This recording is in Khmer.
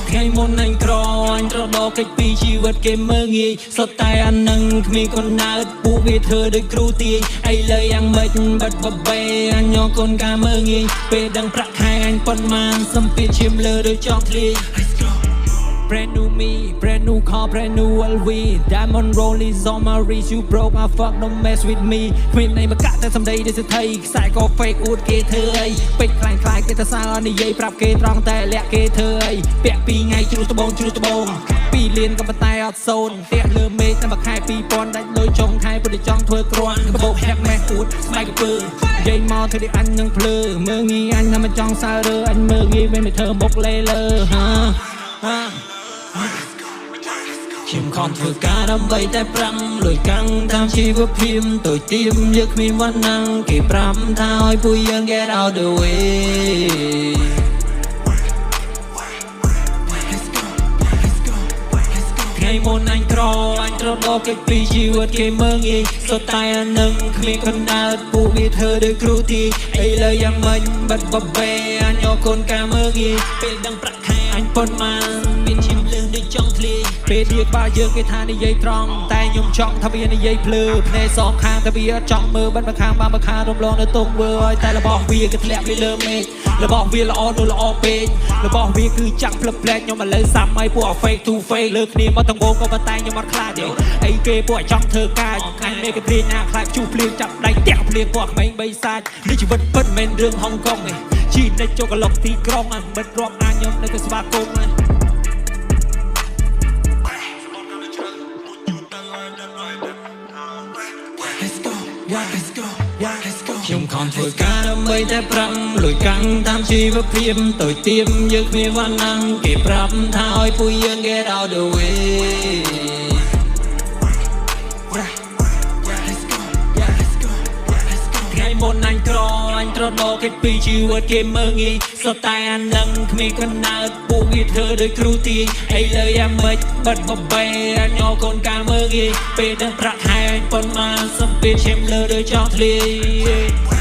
ថ្ងៃមុនអញក្រអញត្រដកកិច្ចពីជីវិតគេមើងងាយសុទ្ធតែអានឹងគ្មានคนណើតពួកវាធ្វើដោយគ្រូទាយអីលើយ៉ាងម៉េចបិទបបេអញយកកូនការមើងងាយពេលដឹងប្រាក់ខែអញប៉ុន្មានសំពាធឈាមលើដូចចង់ធ្លាយBrand new me, brand new car, brand new LV Diamond rollies on my wrist, you broke my fuck, don't mess with me គ្មានន័យមកកាក់តែសម្ដីដែលស្ថិយខ្សែក៏ fake អួតគេធ្វើអីពេកខ្លាំងខ្លាយគេទៅសើនិយាយប្រាប់គេត្រង់តែលាក់គេធ្វើអីពាក់2ថ្ងៃជ្រុះត្បូង2លានក៏ប៉ុន្តែអត់សូនផ្ទះលើមេឃតែមួយខែ2000ដាច់លុយចុងខែពុទ្ធចង់ធ្វើគ្រាន់កបោកហាក់ម៉េះអួតស្បែកកពើនិយាយមកធ្វើឲ្យអញនឹងភ្លើមើងងាយអញថាមិនចង់សើរើអញមើងងាយវិញមិនធ្វើមុខលេលើខ្ញុំខំធ្វើការដើម្បីតែប្រាំលុយកាំងតាមជីវភាពតូចទៀមយើងគ្មានវណ្ណាំងគេប្រាប់ថាឲ្យពួកយើង get out the way ថ្ងៃមុនអញក្រអញត្រដកកិច្ចពីជីវិតគេមើងងាយសុទ្ធតែអានឹងគ្មានคนណើតពួកវាធ្វើដោយគ្រូទាយអីលើយ៉ាងម៉េចបិទបបេអញយកកូនការមើងងាយពេលដឹងប្រាក់ខែអញប៉ុន្មានមានឈាមលឿនដូចចង់ធ្លាយពេលវាក្បាលយើងគេថានិយាយត្រង់តែខ្ញុំចង់ថាវានិយាយភ្លើភ្នែកសងខាងតែវាអត់ចង់មើលបិទម្ខាងបានម្ខាងរំលងនៅទុកវើឲ្យតែរបស់វាគេធ្លាក់វាលើមេឃរបស់វាល្អនោះល្អពេករបស់វាគឺចាក់ផ្លឹកផ្លែកខ្ញុំឥឡូវសាំឲ្យពួក fake to fake លើគ្នាមកទាំងងក៏ប៉ុន្តែខ្ញុំអត់ខ្លាចទេអីគេពួកចង់ធ្វើការអញមេគេព្រាយណាខ្លាចជួភ្លៀងចាប់ដៃតាក់ភ្លៀងពួកក្មេងបីសាច់នេះជីវិតពិតមិនមែនរឿងហុងកុងទេជីនិចចូលកន្លុកទីក្រុងអាមិនរាប់អាខ្ញុំនៅតែស្វាគមន៍ខ្ញុំខំធ្វើការដើម្បីតែប្រាំលុយកាំងតាមជីវភាពតូចទៀមយើងគ្មានវណ្ណាំងគេប្រាប់ថាឲ្យពួកយើង get out the way ថ្ងៃមុនអញក្រអញត្រដកកិច្ចពីជីវិតគេមើងងាយសុទ្ធតែអានឹងគ្មានคนណើតពួកវាធ្វើដោយគ្រូទាយអីលើយ៉ាងម៉េចបិទបបេអញយកកូនការមើងងាយពេលដឹងប្រាក់ខែអញប៉ុន្មានសំពាធឈាមលើដូចចង់ធ្លាយ